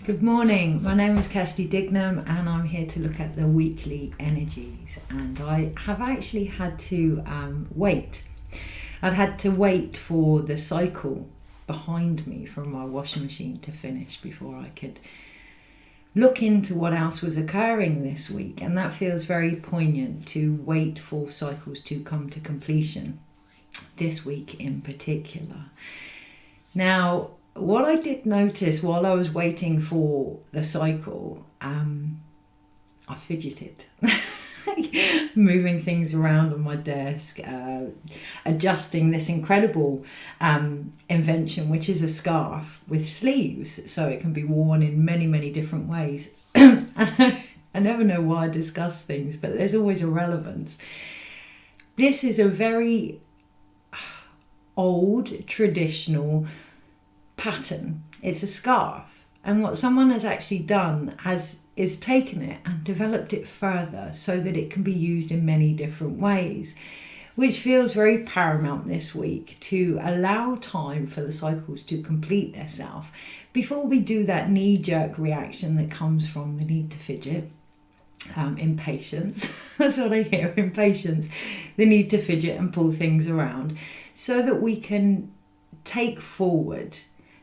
Good morning, my name is Kirsty Dignam and I'm here to look at the weekly energies, and I have actually had to wait. I'd had to wait for the cycle behind me from my washing machine to finish before I could look into what else was occurring this week, and that feels very poignant, to wait for cycles to come to completion this week in particular. Now, what I did notice while I was waiting for the cycle, I fidgeted, moving things around on my desk, adjusting this incredible invention, which is a scarf with sleeves, so it can be worn in many, many different ways. I never know why I discuss things, but there's always a relevance. This is a very old, traditional pattern. It's a scarf, and what someone has actually done is taken it and developed it further so that it can be used in many different ways, which feels very paramount this week, to allow time for the cycles to complete themselves before we do that knee-jerk reaction that comes from the need to fidget. Impatience, that's what I hear, impatience, the need to fidget and pull things around, so that we can take forward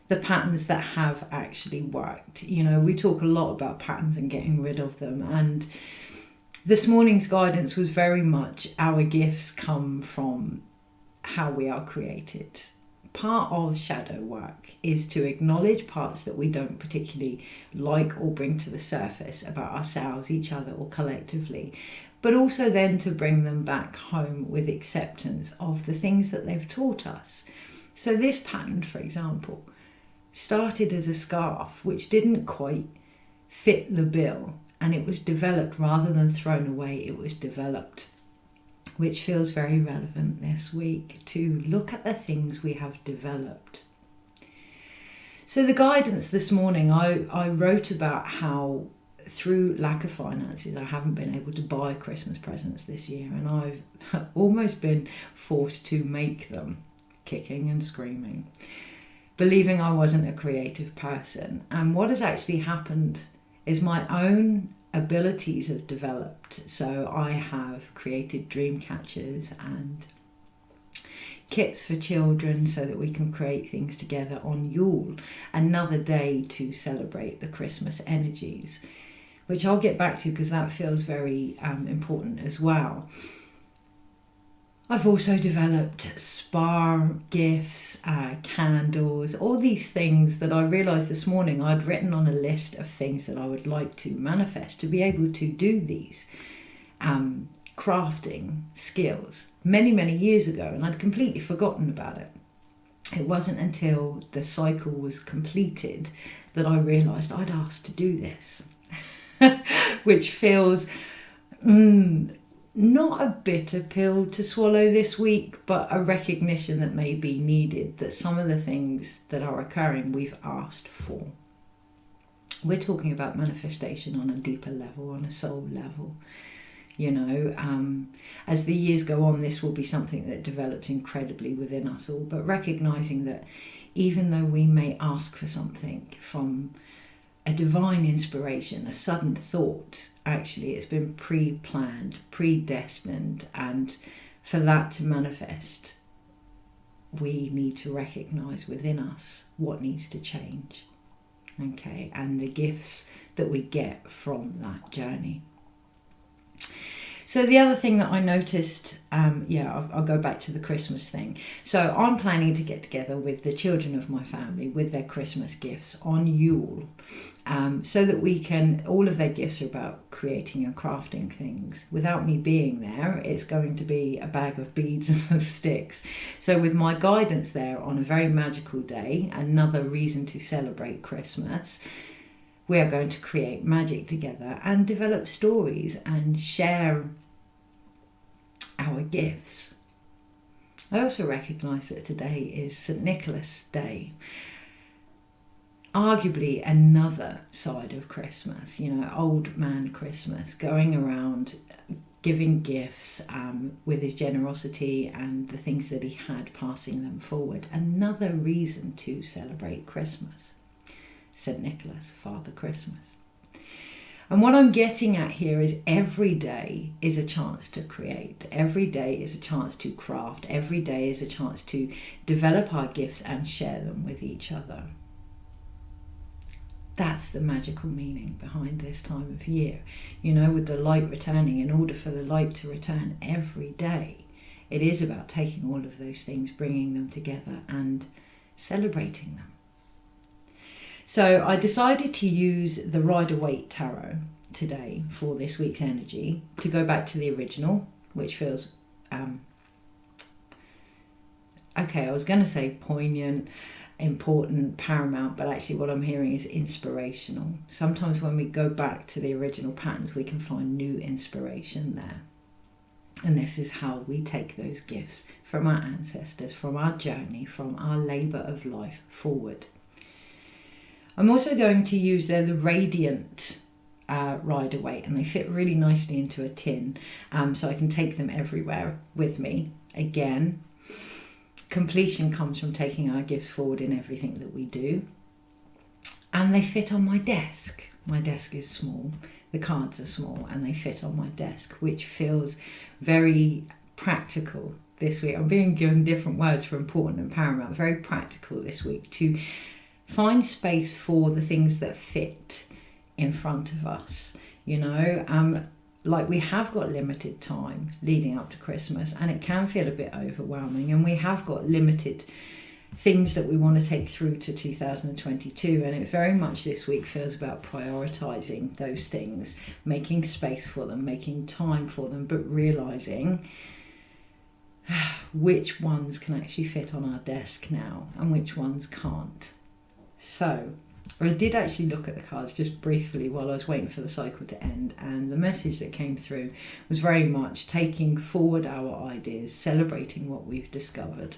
the patterns that have actually worked. You know, we talk a lot about patterns and getting rid of them, and this morning's guidance was very much our gifts come from how we are created. Part of shadow work is to acknowledge parts that we don't particularly like or bring to the surface about ourselves, each other, or collectively, but also then to bring them back home with acceptance of the things that they've taught us. So this pattern, for example, started as a scarf which didn't quite fit the bill, and it was developed rather than thrown away. It was developed, which feels very relevant this week, to look at the things we have developed. So the guidance this morning, I wrote about how through lack of finances I haven't been able to buy Christmas presents this year, and I've almost been forced to make them, kicking and screaming, believing I wasn't a creative person. And what has actually happened is my own abilities have developed. So I have created dream catchers and kits for children so that we can create things together on Yule, another day to celebrate the Christmas energies, which I'll get back to because that feels very important as well. I've also developed spa gifts, candles, all these things that I realised this morning I'd written on a list of things that I would like to manifest, to be able to do these crafting skills many, many years ago, and I'd completely forgotten about it. It wasn't until the cycle was completed that I realised I'd asked to do this, which feels not a bitter pill to swallow this week, but a recognition that may be needed, that some of the things that are occurring we've asked for. We're talking about manifestation on a deeper level, on a soul level. You know, as the years go on, this will be something that develops incredibly within us all, but recognizing that even though we may ask for something from a divine inspiration, a sudden thought, actually it's been pre-planned, predestined, and for that to manifest, we need to recognize within us what needs to change, okay, and the gifts that we get from that journey. So the other thing that I noticed, I'll go back to the Christmas thing. So I'm planning to get together with the children of my family with their Christmas gifts on Yule, so that we can, all of their gifts are about creating and crafting things. Without me being there, it's going to be a bag of beads and some sticks. So with my guidance there on a very magical day, another reason to celebrate Christmas, we are going to create magic together and develop stories and share our gifts. I also recognise that today is St. Nicholas Day, arguably another side of Christmas, you know, old man Christmas, going around giving gifts with his generosity and the things that he had, passing them forward. Another reason to celebrate Christmas. St. Nicholas, Father Christmas. And what I'm getting at here is every day is a chance to create. Every day is a chance to craft. Every day is a chance to develop our gifts and share them with each other. That's the magical meaning behind this time of year. You know, with the light returning, in order for the light to return every day, it is about taking all of those things, bringing them together and celebrating them. So I decided to use the Rider-Waite Tarot today for this week's energy, to go back to the original, which feels, okay, I was going to say poignant, important, paramount, but actually what I'm hearing is inspirational. Sometimes when we go back to the original patterns, we can find new inspiration there. And this is how we take those gifts from our ancestors, from our journey, from our labour of life forward. I'm also going to use the Radiant Rider-Waite, and they fit really nicely into a tin, so I can take them everywhere with me. Again, completion comes from taking our gifts forward in everything that we do. And they fit on my desk. My desk is small, the cards are small, and they fit on my desk, which feels very practical this week. I'm being given different words for important and paramount. Very practical this week to find space for the things that fit in front of us. You know, like we have got limited time leading up to Christmas, and it can feel a bit overwhelming, and we have got limited things that we want to take through to 2022, and it very much this week feels about prioritising those things, making space for them, making time for them, but realising which ones can actually fit on our desk now and which ones can't. So I did actually look at the cards just briefly while I was waiting for the cycle to end, and the message that came through was very much taking forward our ideas, celebrating what we've discovered,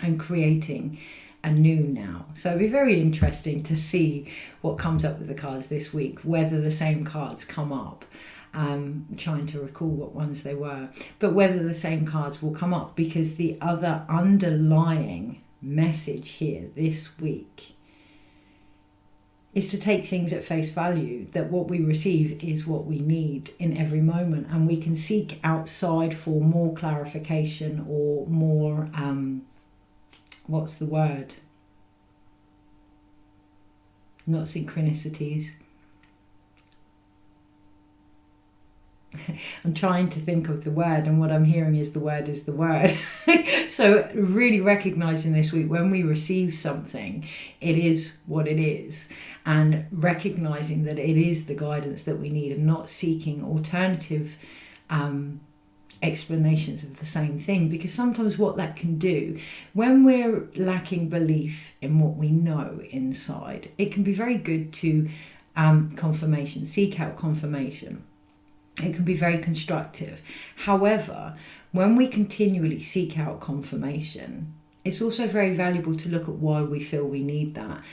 and creating a new now. So it'll be very interesting to see what comes up with the cards this week, whether the same cards come up. Trying to recall what ones they were, but whether the same cards will come up, because the other underlying message here this week is to take things at face value, that what we receive is what we need in every moment, and we can seek outside for more clarification or more, what's the word? Not synchronicities. I'm trying to think of the word, and what I'm hearing is the word is the word. So really recognising this week, when we receive something, it is what it is, and recognising that it is the guidance that we need, and not seeking alternative explanations of the same thing, because sometimes what that can do, when we're lacking belief in what we know inside, it can be very good to confirmation, seek out confirmation. It can be very constructive. However, when we continually seek out confirmation, it's also very valuable to look at why we feel we need that.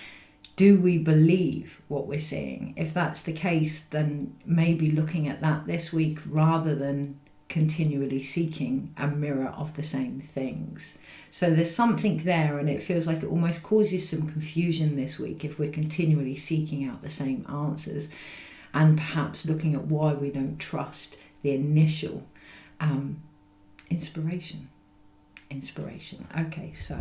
Do we believe what we're seeing? If that's the case, then maybe looking at that this week rather than continually seeking a mirror of the same things. So there's something there, and it feels like it almost causes some confusion this week if we're continually seeking out the same answers, and perhaps looking at why we don't trust the initial inspiration. Okay, so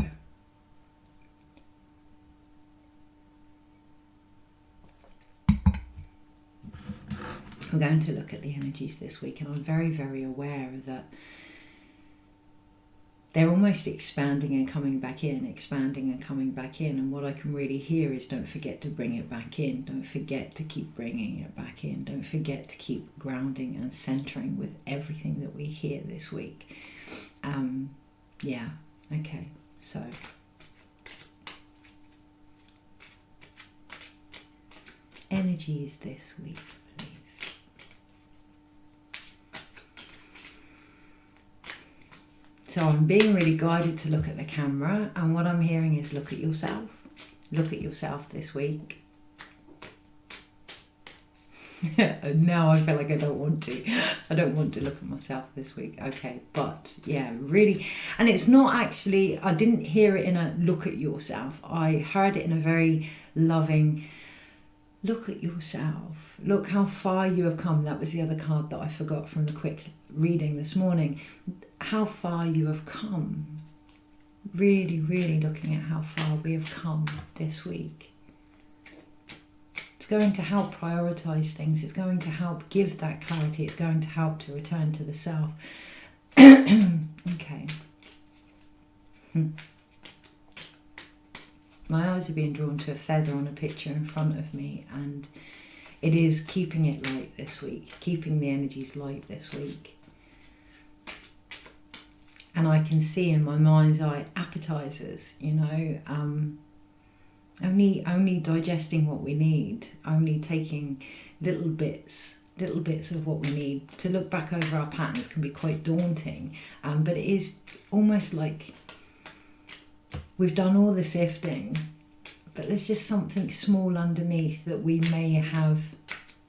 we're going to look at the energies this week, and I'm very, very aware that they're almost expanding and coming back in, expanding and coming back in. And what I can really hear is, don't forget to bring it back in. Don't forget to keep bringing it back in. Don't forget to keep grounding and centering with everything that we hear this week. Yeah, okay, so energies this week, please. So I'm being really guided to look at the camera, and what I'm hearing is look at yourself. Look at yourself this week. Now I feel like I don't want to. I don't want to look at myself this week. Okay, but yeah, really. And it's not actually, I didn't hear it in a look at yourself. I heard it in a very loving, look at yourself. Look how far you have come. That was the other card that I forgot from the quick reading this morning. How far you have come. Really, really looking at how far we have come this week. It's going to help prioritise things. It's going to help give that clarity. It's going to help to return to the self. Okay. My eyes are being drawn to a feather on a picture in front of me, and it is keeping it light this week, keeping the energies light this week. And I can see in my mind's eye appetizers, you know, only digesting what we need, only taking little bits of what we need. To look back over our patterns can be quite daunting, but it is almost like we've done all the sifting, but there's just something small underneath that we may have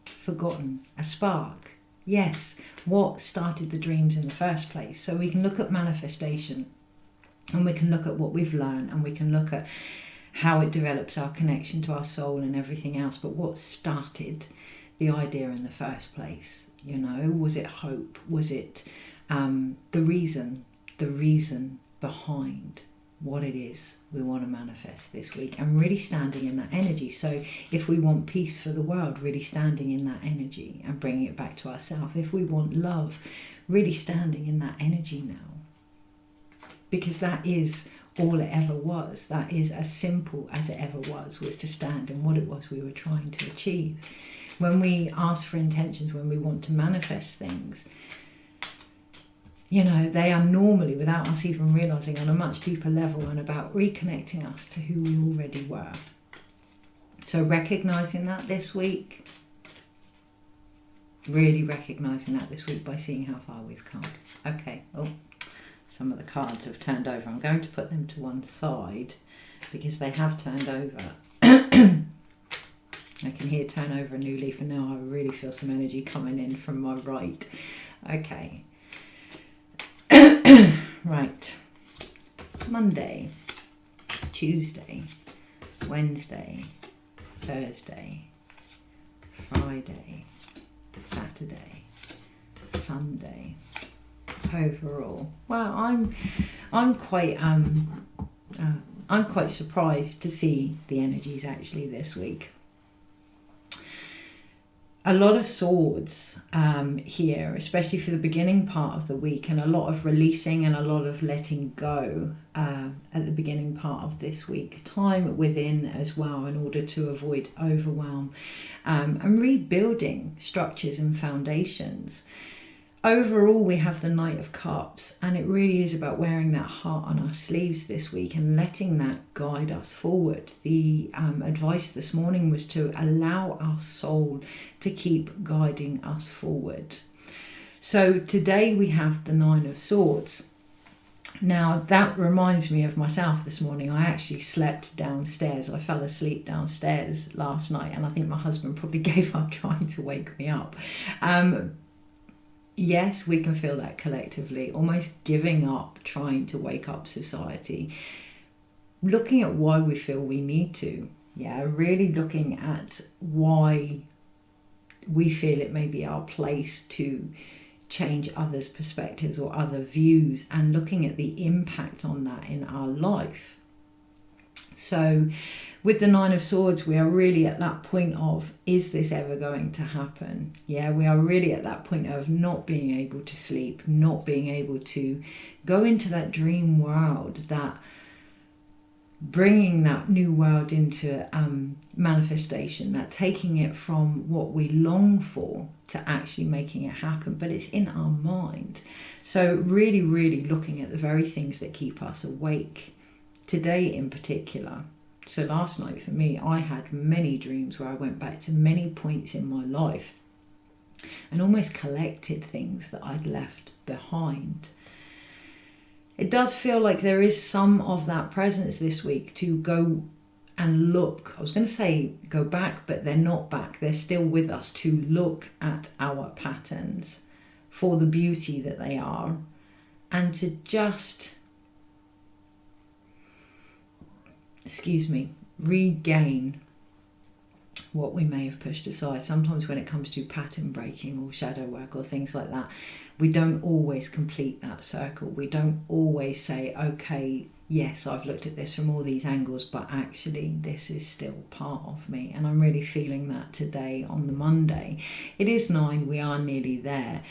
forgotten, a spark. Yes, what started the dreams in the first place? So we can look at manifestation, and we can look at what we've learned, and we can look at how it develops our connection to our soul and everything else. But what started the idea in the first place? You know, was it hope? Was it the reason behind what it is we want to manifest this week, and really standing in that energy? So if we want peace for the world, really standing in that energy and bringing it back to ourselves. If we want love, really standing in that energy now, because that is all it ever was. That is as simple as it ever was to stand in what it was we were trying to achieve. When we ask for intentions, when we want to manifest things, you know, they are normally, without us even realising, on a much deeper level, and about reconnecting us to who we already were. So recognising that this week, really recognising that this week by seeing how far we've come. Okay, oh, some of the cards have turned over. I'm going to put them to one side because they have turned over. I can hear turn over a new leaf, and now I really feel some energy coming in from my right. Okay. Right, Monday, Tuesday, Wednesday, Thursday, Friday, Saturday, Sunday. Overall, well, I'm quite surprised to see the energies actually this week. A lot of swords here, especially for the beginning part of the week, and a lot of releasing and a lot of letting go at the beginning part of this week. Time within as well, in order to avoid overwhelm, and rebuilding structures and foundations. Overall, we have the Knight of Cups, and it really is about wearing that heart on our sleeves this week and letting that guide us forward. The advice this morning was to allow our soul to keep guiding us forward. So today we have the Nine of Swords. Now that reminds me of myself this morning. I actually slept downstairs. I fell asleep downstairs last night, and I think my husband probably gave up trying to wake me up. Yes, we can feel that collectively, almost giving up trying to wake up society. Looking at why we feel we need to. Yeah, really looking at why we feel it may be our place to change others' perspectives or other views, and looking at the impact on that in our life. So with the Nine of Swords, we are really at that point of, is this ever going to happen? Yeah, we are really at that point of not being able to sleep, not being able to go into that dream world, that bringing that new world into manifestation, that taking it from what we long for to actually making it happen, but it's in our mind. So really, really looking at the very things that keep us awake. Today in particular, so last night for me, I had many dreams where I went back to many points in my life and almost collected things that I'd left behind. It does feel like there is some of that presence this week to go and look. I was going to say go back, but they're not back. They're still with us, to look at our patterns for the beauty that they are, and to just, regain what we may have pushed aside. Sometimes when it comes to pattern breaking or shadow work or things like that, we don't always complete that circle. We don't always say, okay, yes, I've looked at this from all these angles, but actually this is still part of me. And I'm really feeling that today on the Monday. It is 9, we are nearly there.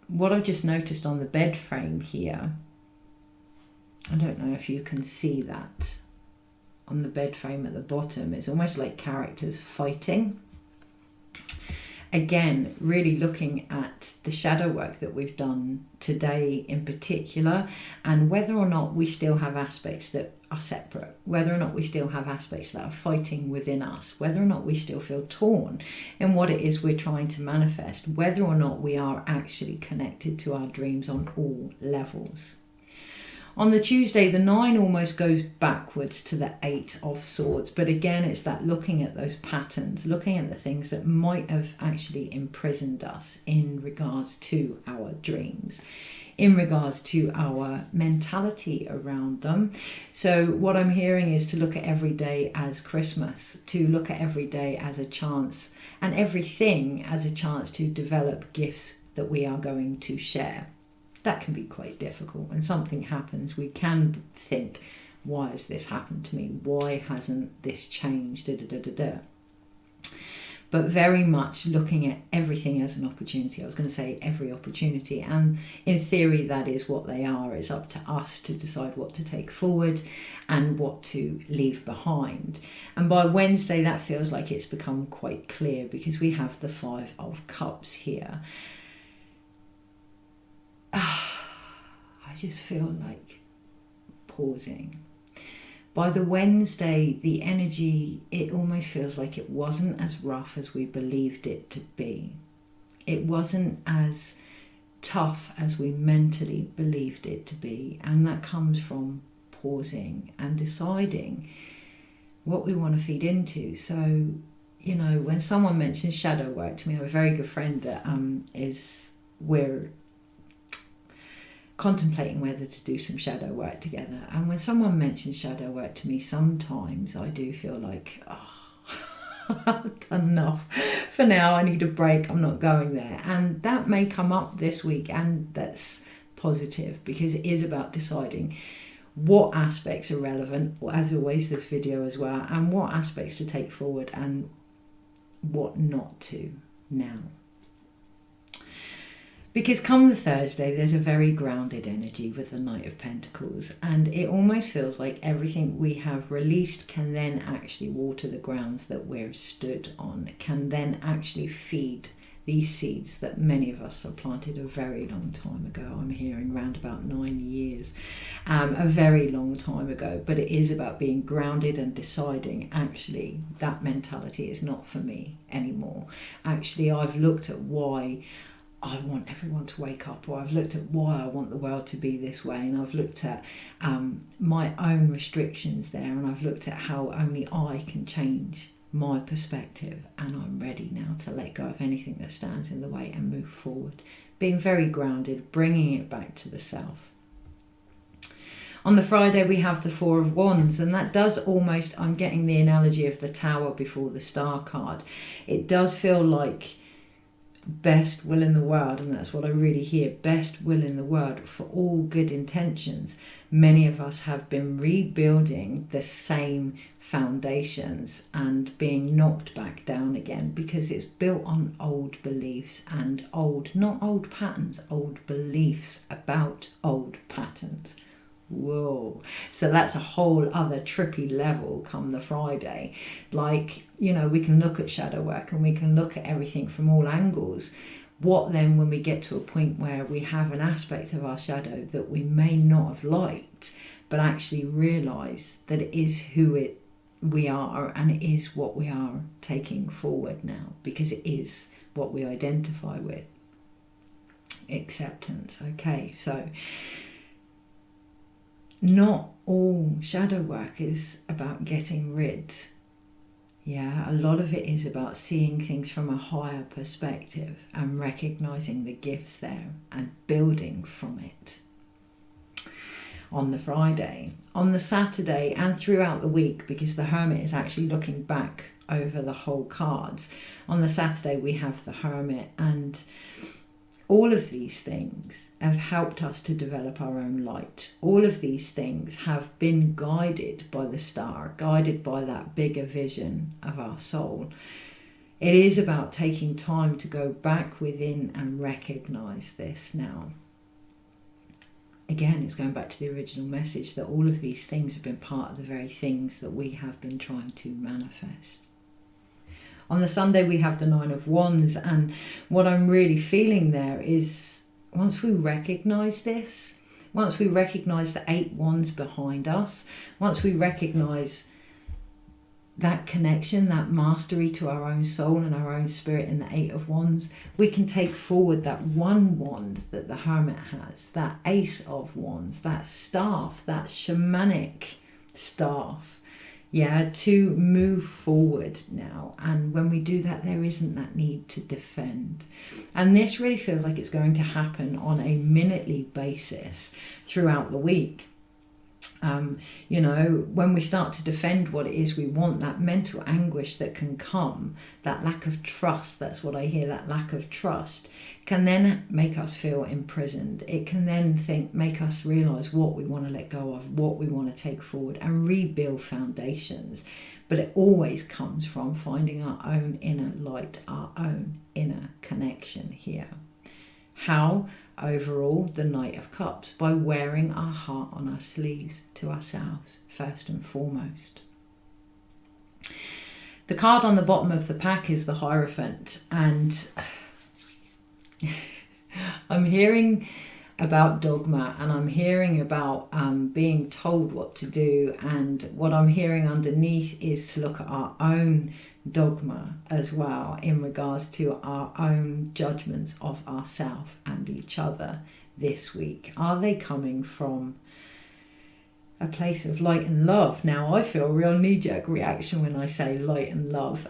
What I've just noticed on the bed frame here, I don't know if you can see that on the bed frame at the bottom, it's almost like characters fighting. Again, really looking at the shadow work that we've done today in particular, and whether or not we still have aspects that are separate, whether or not we still have aspects that are fighting within us, whether or not we still feel torn in what it is we're trying to manifest, whether or not we are actually connected to our dreams on all levels. On the Tuesday, the 9 almost goes backwards to the 8 of Swords. But again, it's that looking at those patterns, looking at the things that might have actually imprisoned us in regards to our dreams, in regards to our mentality around them. So what I'm hearing is to look at every day as Christmas, to look at every day as a chance, and everything as a chance to develop gifts that we are going to share. That can be quite difficult. When something happens, we can think, why has this happened to me? Why hasn't this changed? But very much looking at everything as an opportunity. I was going to say every opportunity. And in theory, that is what they are. It's up to us to decide what to take forward and what to leave behind. And by Wednesday, that feels like it's become quite clear, because we have the 5 of Cups here. I just feel like pausing. By the Wednesday, the energy, it almost feels like it wasn't as rough as we believed it to be. It wasn't as tough as we mentally believed it to be. And that comes from pausing and deciding what we want to feed into. So, you know, when someone mentions shadow work to me, I have a very good friend that we're contemplating whether to do some shadow work together. And when someone mentions shadow work to me, sometimes I do feel like, I've done enough for now. I need a break. I'm not going there. And that may come up this week, and that's positive, because it is about deciding what aspects are relevant, as always this video as well, and what aspects to take forward and what not to now. Because come the Thursday, there's a very grounded energy with the Knight of Pentacles, and it almost feels like everything we have released can then actually water the grounds that we're stood on, can then actually feed these seeds that many of us have planted a very long time ago. I'm hearing around about 9 years, a very long time ago. But it is about being grounded and deciding, actually, that mentality is not for me anymore. Actually, I've looked at why I want everyone to wake up, or I've looked at why I want the world to be this way, and I've looked at my own restrictions there, and I've looked at how only I can change my perspective, and I'm ready now to let go of anything that stands in the way and move forward. Being very grounded, bringing it back to the self. On the Friday, we have the 4 of Wands, and that does almost, I'm getting the analogy of the Tower before the Star card. It does feel like best will in the world, and that's what I really hear, best will in the world for all good intentions. Many of us have been rebuilding the same foundations and being knocked back down again, because it's built on old beliefs and not old patterns, old beliefs about old patterns. Whoa. So that's a whole other trippy level come the Friday. Like, you know, we can look at shadow work and we can look at everything from all angles. What then when we get to a point where we have an aspect of our shadow that we may not have liked, but actually realise that it is who we are, and it is what we are taking forward now, because it is what we identify with. Acceptance. Okay, so not all shadow work is about getting rid. Yeah, a lot of it is about seeing things from a higher perspective and recognizing the gifts there and building from it. On the Friday, on the Saturday, and throughout the week, because the Hermit is actually looking back over the whole cards. On the Saturday we have the Hermit, and all of these things have helped us to develop our own light. All of these things have been guided by the star, guided by that bigger vision of our soul. It is about taking time to go back within and recognize this now. Again, it's going back to the original message that all of these things have been part of the very things that we have been trying to manifest. On the Sunday, we have the Nine of Wands, and what I'm really feeling there is once we recognize this, once we recognize the 8 wands behind us, once we recognize that connection, that mastery to our own soul and our own spirit in the 8 of Wands, we can take forward that 1 wand that the Hermit has, that Ace of Wands, that staff, that shamanic staff, to move forward now. And when we do that, there isn't that need to defend. And this really feels like it's going to happen on a minutely basis throughout the week. When we start to defend what it is we want, that mental anguish that can come, that lack of trust, that's what I hear, that lack of trust, can then make us feel imprisoned. It can then make us realise what we want to let go of, what we want to take forward and rebuild foundations. But it always comes from finding our own inner light, our own inner connection here. How? Overall, the Knight of Cups, by wearing our heart on our sleeves to ourselves, first and foremost. The card on the bottom of the pack is the Hierophant, and I'm hearing about dogma, and I'm hearing about being told what to do, and what I'm hearing underneath is to look at our own dogma as well in regards to our own judgments of ourselves and each other this week. Are they coming from a place of light and love? Now, I feel a real knee-jerk reaction when I say light and love.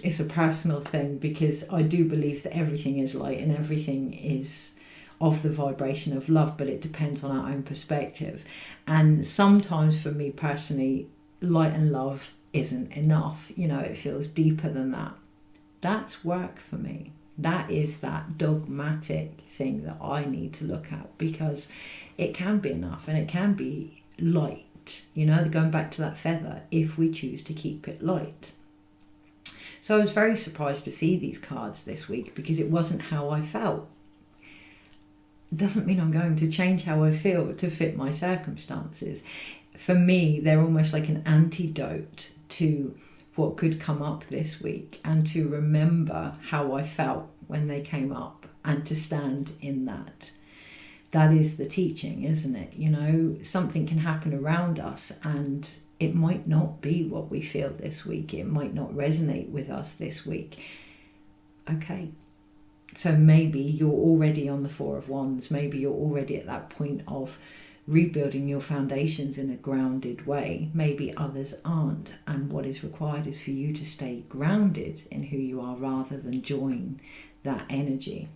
It's a personal thing, because I do believe that everything is light and everything is of the vibration of love, but it depends on our own perspective. And sometimes for me personally, light and love isn't enough. It feels deeper than that. That's work for me. That is that dogmatic thing that I need to look at, because it can be enough and it can be light, going back to that feather, if we choose to keep it light. So I was very surprised to see these cards this week, because it wasn't how I felt. It doesn't mean I'm going to change how I feel to fit my circumstances. For me, they're almost like an antidote to what could come up this week, and to remember how I felt when they came up and to stand in that. That is the teaching, isn't it? Something can happen around us and it might not be what we feel this week. It might not resonate with us this week. Okay. So maybe you're already on the 4 of Wands. Maybe you're already at that point of rebuilding your foundations in a grounded way. Maybe others aren't, and what is required is for you to stay grounded in who you are rather than join that energy.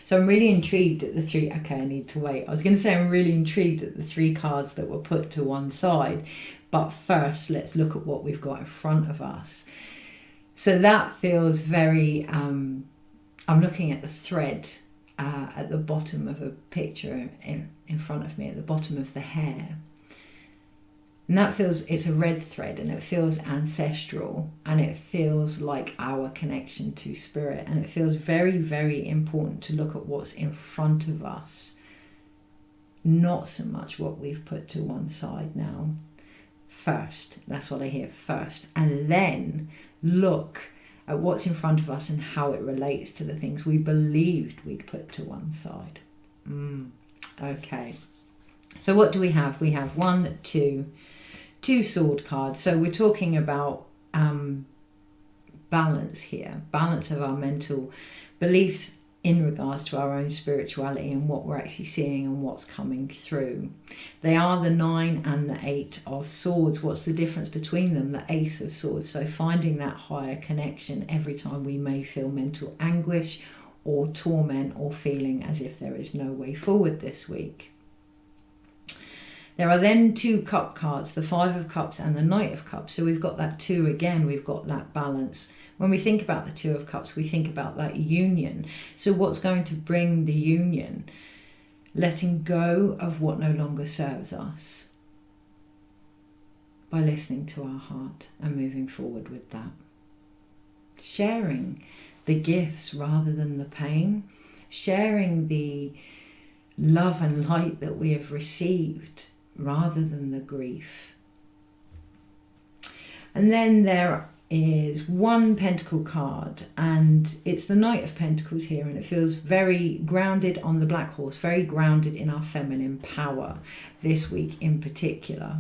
So I'm really intrigued at the 3. Okay, I need to wait. I was going to say I'm really intrigued at the 3 cards that were put to one side, but first let's look at what we've got in front of us. So that feels very I'm looking at the thread at the bottom of a picture in front of me, at the bottom of the hair. And that feels, it's a red thread, and it feels ancestral, and it feels like our connection to spirit. And it feels very, very important to look at what's in front of us, not so much what we've put to one side now. First, that's what I hear, first. And then look at what's in front of us and how it relates to the things we believed we'd put to one side. Okay. So what do we have? We have 1, 2 sword cards. So we're talking about balance here, balance of our mental beliefs in regards to our own spirituality and what we're actually seeing and what's coming through. They are the 9 and the 8 of Swords. What's the difference between them? The Ace of Swords. So finding that higher connection every time we may feel mental anguish or torment or feeling as if there is no way forward this week. There are then 2 cup cards, the 5 of Cups and the Knight of Cups. So we've got that 2 again, we've got that balance. When we think about the 2 of Cups, we think about that union. So what's going to bring the union? Letting go of what no longer serves us by listening to our heart and moving forward with that. Sharing the gifts rather than the pain. Sharing the love and light that we have received rather than the grief. And then there is 1 Pentacle card, and it's the Knight of Pentacles here, and it feels very grounded on the black horse, very grounded in our feminine power this week in particular.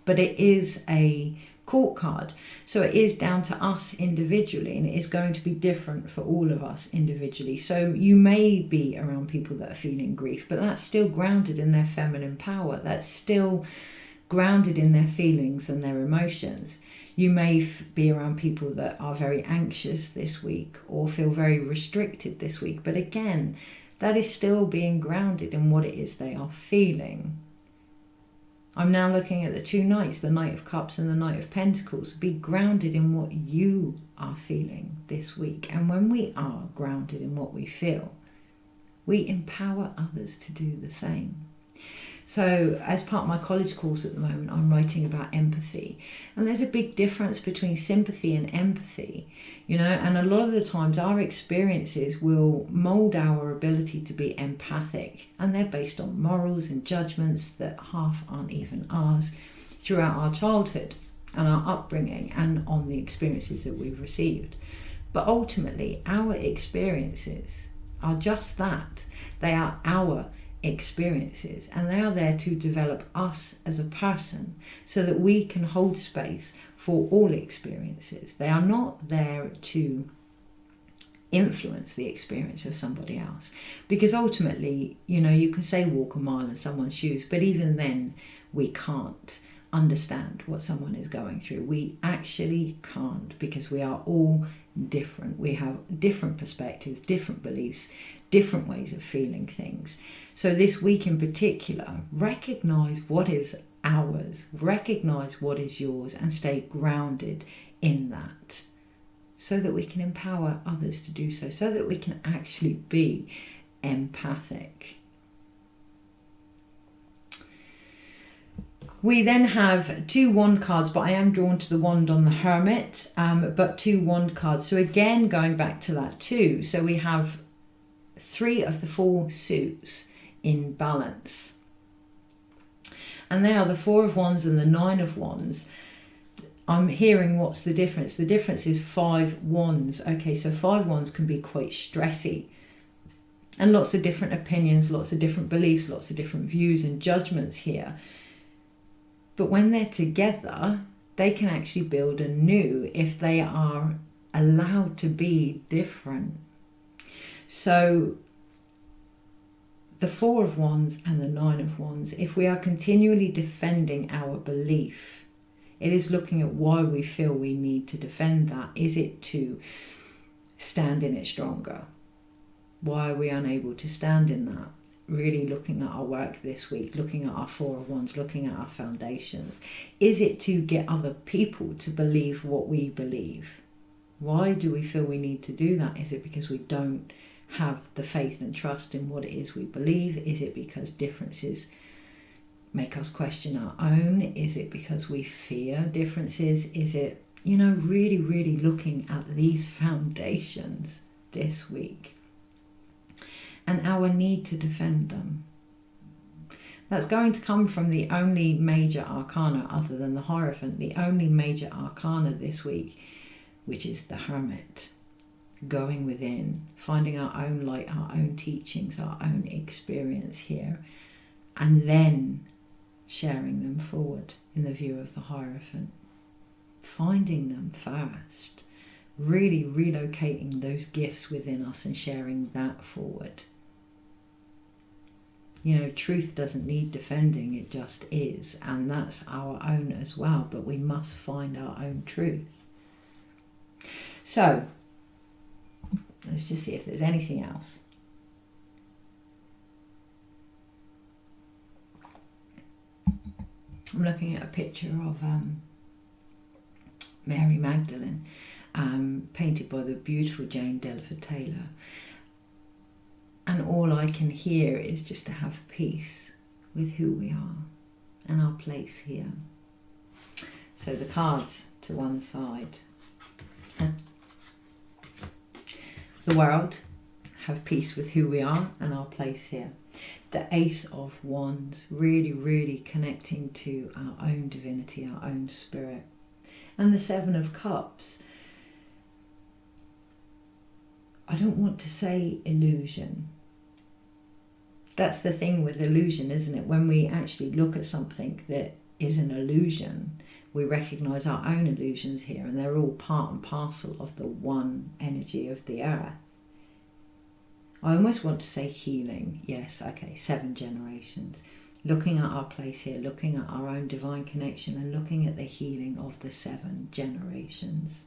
But it is a court card, so it is down to us individually, and it is going to be different for all of us individually. So you may be around people that are feeling grief, but that's still grounded in their feminine power. That's still grounded in their feelings and their emotions. You may be around people that are very anxious this week or feel very restricted this week, but again, that is still being grounded in what it is they are feeling. I'm now looking at the 2 Knights, the Knight of Cups and the Knight of Pentacles. Be grounded in what you are feeling this week. And when we are grounded in what we feel, we empower others to do the same. So as part of my college course at the moment, I'm writing about empathy. And there's a big difference between sympathy and empathy, you know, and a lot of the times our experiences will mold our ability to be empathic. And they're based on morals and judgments that half aren't even ours throughout our childhood and our upbringing and on the experiences that we've received. But ultimately, our experiences are just that. They are our experiences, and they are there to develop us as a person so that we can hold space for all experiences. They are not there to influence the experience of somebody else, because ultimately, you know, you can say walk a mile in someone's shoes, but even then we can't understand what someone is going through. We actually can't, because we are all different. We have different perspectives, different beliefs, different ways of feeling things. So this week in particular, recognize what is ours, recognize what is yours, and stay grounded in that so that we can empower others to do so, so that we can actually be empathic. We then have 2 wand cards, but I am drawn to the wand on the Hermit, but 2 wand cards. So again, going back to that 2, so we have 3 of the 4 suits in balance. And they are the 4 of Wands and the 9 of Wands. I'm hearing what's the difference. The difference is 5 wands. Okay, so 5 wands can be quite stressy. And lots of different opinions, lots of different beliefs, lots of different views and judgments here. But when they're together, they can actually build anew if they are allowed to be different. So the 4 of Wands and the 9 of Wands, if we are continually defending our belief, it is looking at why we feel we need to defend that. Is it to stand in it stronger? Why are we unable to stand in that? Really looking at our work this week, looking at our 4 of Wands, looking at our foundations. Is it to get other people to believe what we believe? Why do we feel we need to do that? Is it because we don't have the faith and trust in what it is we believe? Is it because differences make us question our own? Is it because we fear differences? Is it, you know, really, really looking at these foundations this week and our need to defend them? That's going to come from the only major arcana other than the Hierophant, the only major arcana this week, which is the Hermit. Going within, finding our own light, our own teachings, our own experience here, and then sharing them forward in the view of the Hierophant. Finding them first really relocating those gifts within us and sharing that forward. You know, truth doesn't need defending, it just is, and that's our own as well, but we must find our own truth. So, let's just see if there's anything else. I'm looking at a picture of Mary Magdalene, painted by the beautiful Jane Delaford Taylor. And all I can hear is just to have peace with who we are and our place here. So the cards to one side. The world, have peace with who we are and our place here. The Ace of Wands, really connecting to our own divinity, our own spirit. And the Seven of Cups. I don't want to say illusion. That's the thing with illusion, isn't it? When we actually look at something that is an illusion, we recognise our own illusions here, and they're all part and parcel of the one energy of the earth. I almost want to say healing. Yes, okay, 7 generations. Looking at our place here, looking at our own divine connection, and looking at the healing of the 7 generations.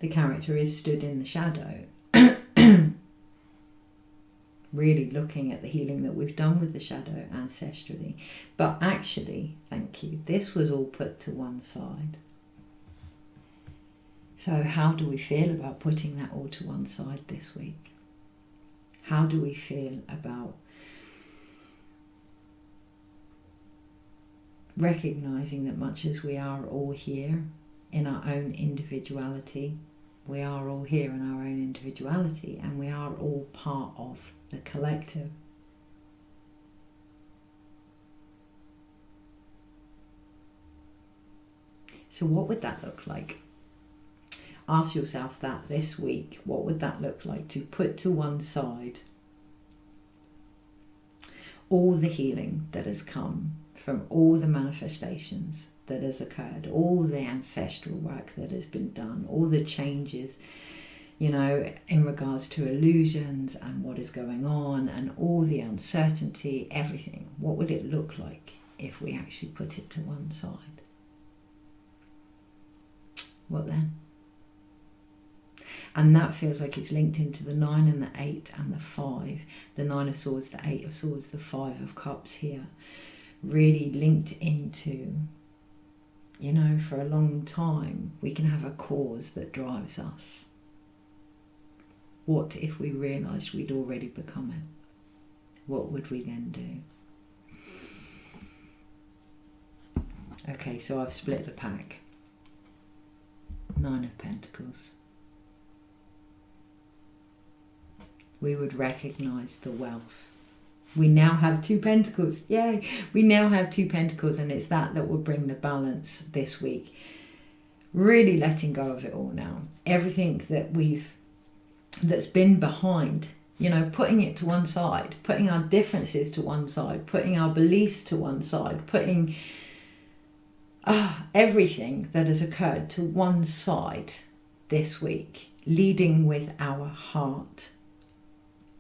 The character is stood in the shadow. Really looking at the healing that we've done with the shadow ancestrally. But actually, thank you, this was all put to one side. So how do we feel about putting that all to one side this week? How do we feel about recognising that much as we are all here in our own individuality, we are all here in our own individuality, and we are all part of the collective. So what would that look like? Ask yourself that this week. What would that look like to put to one side all the healing that has come from all the manifestations that has occurred, all the ancestral work that has been done, all the changes, you know, in regards to illusions and what is going on and all the uncertainty, everything. What would it look like if we actually put it to one side? What then? And that feels like it's linked into the 9 and the 8 and the 5. The 9 of Swords, the 8 of Swords, the 5 of Cups here. Really linked into, you know, for a long time, we can have a cause that drives us. What if we realised we'd already become it? What would we then do? Okay, so I've split the pack. 9 of Pentacles. We would recognise the wealth. We now have 2 pentacles. Yay! We now have 2 pentacles, and it's that will bring the balance this week. Really letting go of it all now. Everything that's been behind, you know, putting it to one side, putting our differences to one side, putting our beliefs to one side, putting everything that has occurred to one side this week, leading with our heart.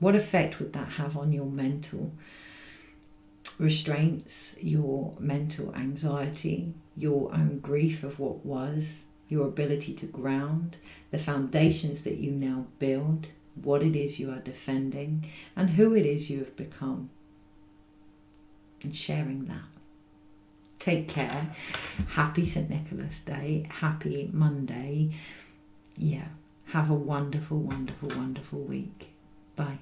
What effect would that have on your mental restraints, your mental anxiety, your own grief of what was, your ability to ground, the foundations that you now build, what it is you are defending, and who it is you have become? And sharing that. Take care. Happy St. Nicholas Day. Happy Monday. Yeah. Have a wonderful, wonderful, wonderful week. Bye.